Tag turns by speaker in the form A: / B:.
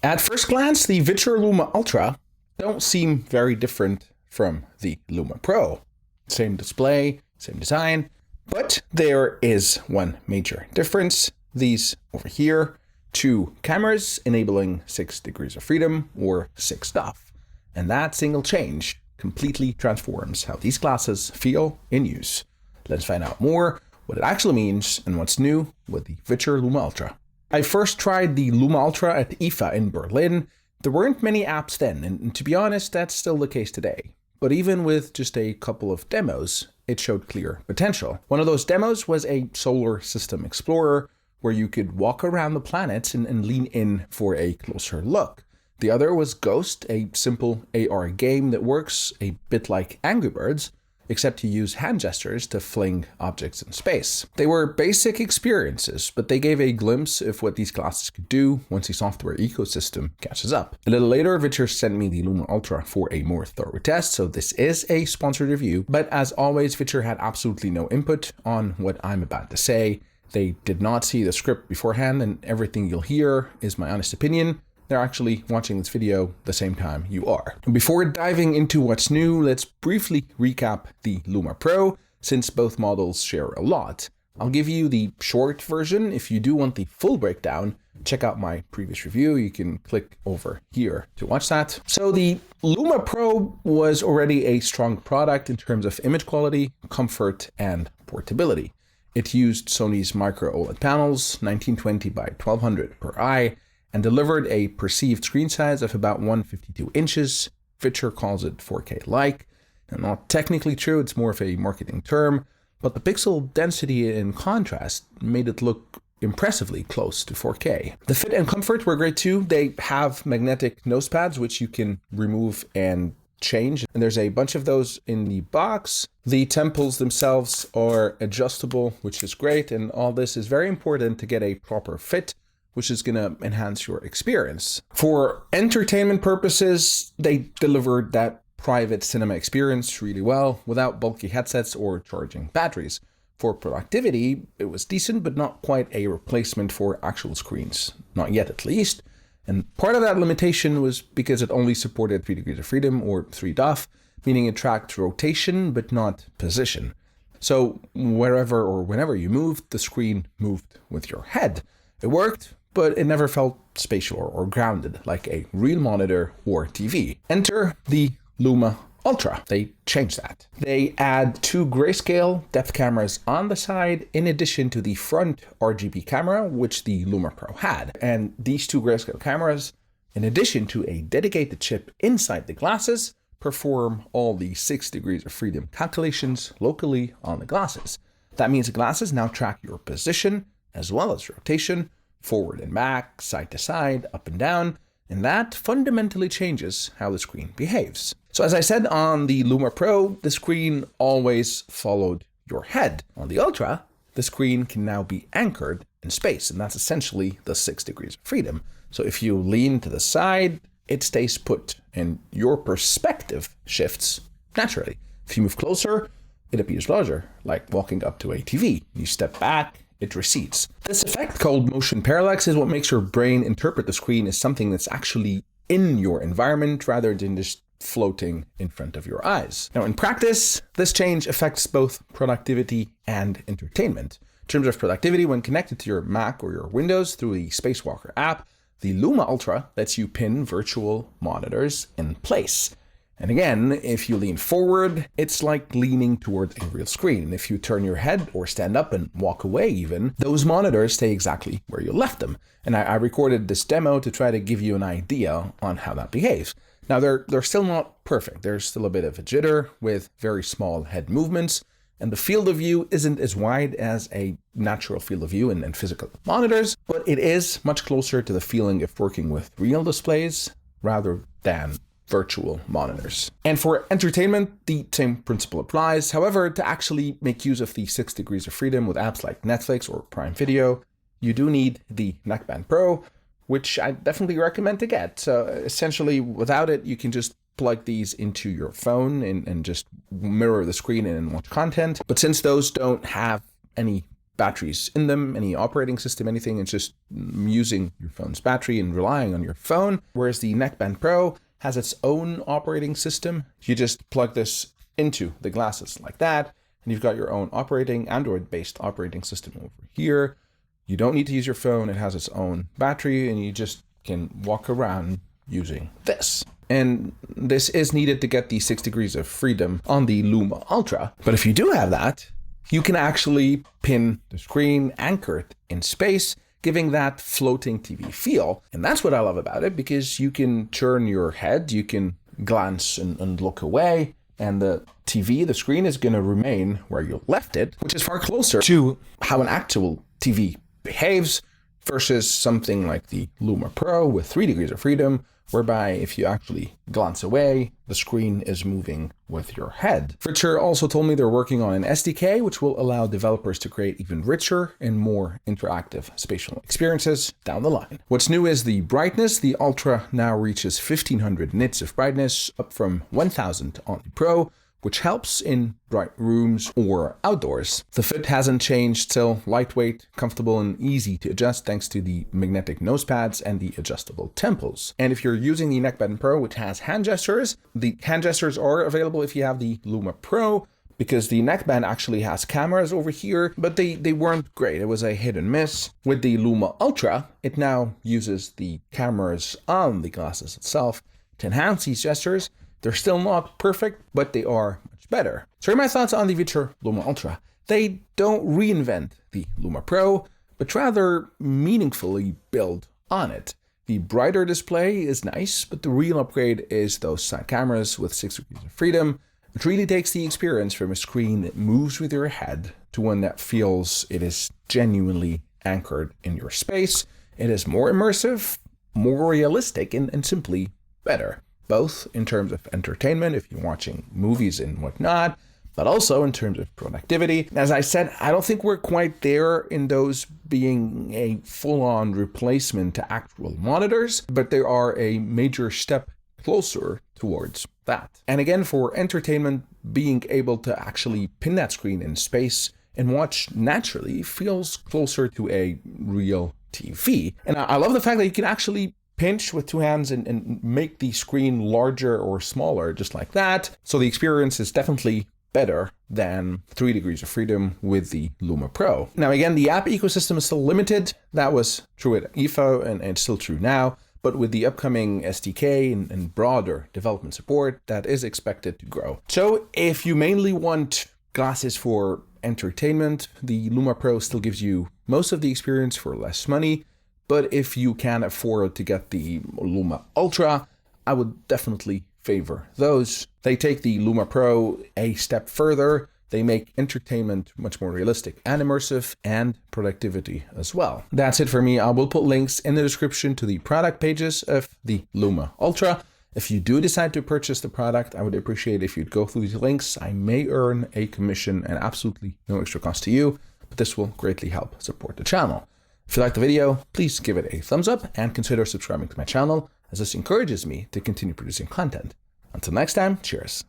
A: At first glance, the VITURE Luma Ultra don't seem very different from the Luma Pro. Same display, same design, but there is one major difference. These over here, 2 cameras enabling 6 degrees of freedom or 6 stuff. And that single change completely transforms how these glasses feel in use. Let's find out more what it actually means and what's new with the VITURE Luma Ultra. I first tried the Luma Ultra at IFA in Berlin. There weren't many apps then, and to be honest, that's still the case today. But even with just a couple of demos, it showed clear potential. One of those demos was a solar system explorer, where you could walk around the planets and lean in for a closer look. The other was Ghost, a simple AR game that works a bit like Angry Birds, except you use hand gestures to fling objects in space. They were basic experiences, but they gave a glimpse of what these glasses could do once the software ecosystem catches up. A little later, VITURE sent me the Luma Ultra for a more thorough test, so this is a sponsored review, but as always, VITURE had absolutely no input on what I'm about to say. They did not see the script beforehand, and everything you'll hear is my honest opinion. They're actually watching this video the same time you are. Before diving into what's new, let's briefly recap the Luma Pro, since both models share a lot. I'll give you the short version. If you do want the full breakdown, check out my previous review. You can click over here to watch that. So the Luma Pro was already a strong product in terms of image quality, comfort, and portability. It used Sony's micro OLED panels, 1920 by 1200 per eye, and delivered a perceived screen size of about 152 inches. VITURE calls it 4K-like. Not technically true, it's more of a marketing term, but the pixel density in contrast made it look impressively close to 4K. The fit and comfort were great too. They have magnetic nose pads, which you can remove and change, and there's a bunch of those in the box. The temples themselves are adjustable, which is great, and all this is very important to get a proper fit, which is going to enhance your experience. For entertainment purposes, they delivered that private cinema experience really well without bulky headsets or charging batteries. For productivity, it was decent, but not quite a replacement for actual screens. Not yet, at least. And part of that limitation was because it only supported 3 degrees of freedom or 3 DOF, meaning it tracked rotation, but not position. So wherever or whenever you moved, the screen moved with your head. It worked, but it never felt spatial or grounded like a real monitor or TV. Enter the Luma Ultra. They changed that. They add 2 grayscale depth cameras on the side in addition to the front RGB camera, which the Luma Pro had. And these 2 grayscale cameras, in addition to a dedicated chip inside the glasses, perform all the 6 degrees of freedom calculations locally on the glasses. That means the glasses now track your position as well as rotation, forward and back, side to side, up and down, and that fundamentally changes how the screen behaves. So as I said on the Luma Pro, the screen always followed your head. On the Ultra, the screen can now be anchored in space, and that's essentially the 6 degrees of freedom. So if you lean to the side, it stays put, and your perspective shifts naturally. If you move closer, it appears larger, like walking up to a TV. You step back, it recedes. This effect, called motion parallax, is what makes your brain interpret the screen as something that's actually in your environment rather than just floating in front of your eyes. Now, in practice, this change affects both productivity and entertainment. In terms of productivity, when connected to your Mac or your Windows through the Spacewalker app, the Luma Ultra lets you pin virtual monitors in place. And again, if you lean forward, it's like leaning toward a real screen. And if you turn your head or stand up and walk away even, those monitors stay exactly where you left them. And I recorded this demo to try to give you an idea on how that behaves. Now, they're still not perfect. There's still a bit of a jitter with very small head movements, and the field of view isn't as wide as a natural field of view in physical monitors, but it is much closer to the feeling of working with real displays rather than virtual monitors. And for entertainment, the same principle applies. However, to actually make use of the 6 degrees of freedom with apps like Netflix or Prime Video, you do need the Neckband Pro, which I definitely recommend to get. So essentially, without it, you can just plug these into your phone and just mirror the screen and watch content. But since those don't have any batteries in them, any operating system, anything. It's just using your phone's battery and relying on your phone. Whereas the Neckband Pro has its own operating system. You just plug this into the glasses like that, and you've got your own Android-based operating system over here. You don't need to use your phone. It has its own battery, and you just can walk around using this. And this is needed to get the 6 degrees of freedom on the Luma Ultra. But if you do have that, you can actually pin the screen anchored in space, giving that floating TV feel. And that's what I love about it, because you can turn your head, you can glance and look away, and the TV, the screen, is going to remain where you left it, which is far closer to how an actual TV behaves versus something like the Luma Pro with 3 degrees of freedom, whereby if you actually glance away, the screen is moving with your head. VITURE also told me they're working on an SDK, which will allow developers to create even richer and more interactive spatial experiences down the line. What's new is the brightness. The Ultra now reaches 1500 nits of brightness, up from 1000 on the Pro, which helps in bright rooms or outdoors. The fit hasn't changed, still lightweight, comfortable, and easy to adjust thanks to the magnetic nose pads and the adjustable temples. And if you're using the Neckband Pro, which has hand gestures, the hand gestures are available if you have the Luma Pro, because the neckband actually has cameras over here, but they weren't great. It was a hit and miss. With the Luma Ultra, it now uses the cameras on the glasses itself to enhance these gestures. They're still not perfect, but they are much better. So here are my thoughts on the VITURE Luma Ultra. They don't reinvent the Luma Pro, but rather meaningfully build on it. The brighter display is nice, but the real upgrade is those side cameras with 6 degrees of freedom. It really takes the experience from a screen that moves with your head to one that feels it is genuinely anchored in your space. It is more immersive, more realistic, and simply better. Both in terms of entertainment, if you're watching movies and whatnot, but also in terms of productivity. As I said, I don't think we're quite there in those being a full-on replacement to actual monitors, but they are a major step closer towards that. And again, for entertainment, being able to actually pin that screen in space and watch naturally feels closer to a real TV. And I love the fact that you can actually pinch with two hands and make the screen larger or smaller just like that. So the experience is definitely better than 3 degrees of freedom with the Luma Pro. Now again, the app ecosystem is still limited. That was true at IFA and it's still true now. But with the upcoming SDK and broader development support, that is expected to grow. So if you mainly want glasses for entertainment, the Luma Pro still gives you most of the experience for less money. But if you can afford to get the Luma Ultra, I would definitely favor those. They take the Luma Pro a step further. They make entertainment much more realistic and immersive, and productivity as well. That's it for me. I will put links in the description to the product pages of the Luma Ultra. If you do decide to purchase the product, I would appreciate if you'd go through these links. I may earn a commission and absolutely no extra cost to you, but this will greatly help support the channel. If you liked the video, please give it a thumbs up and consider subscribing to my channel, as this encourages me to continue producing content. Until next time, cheers.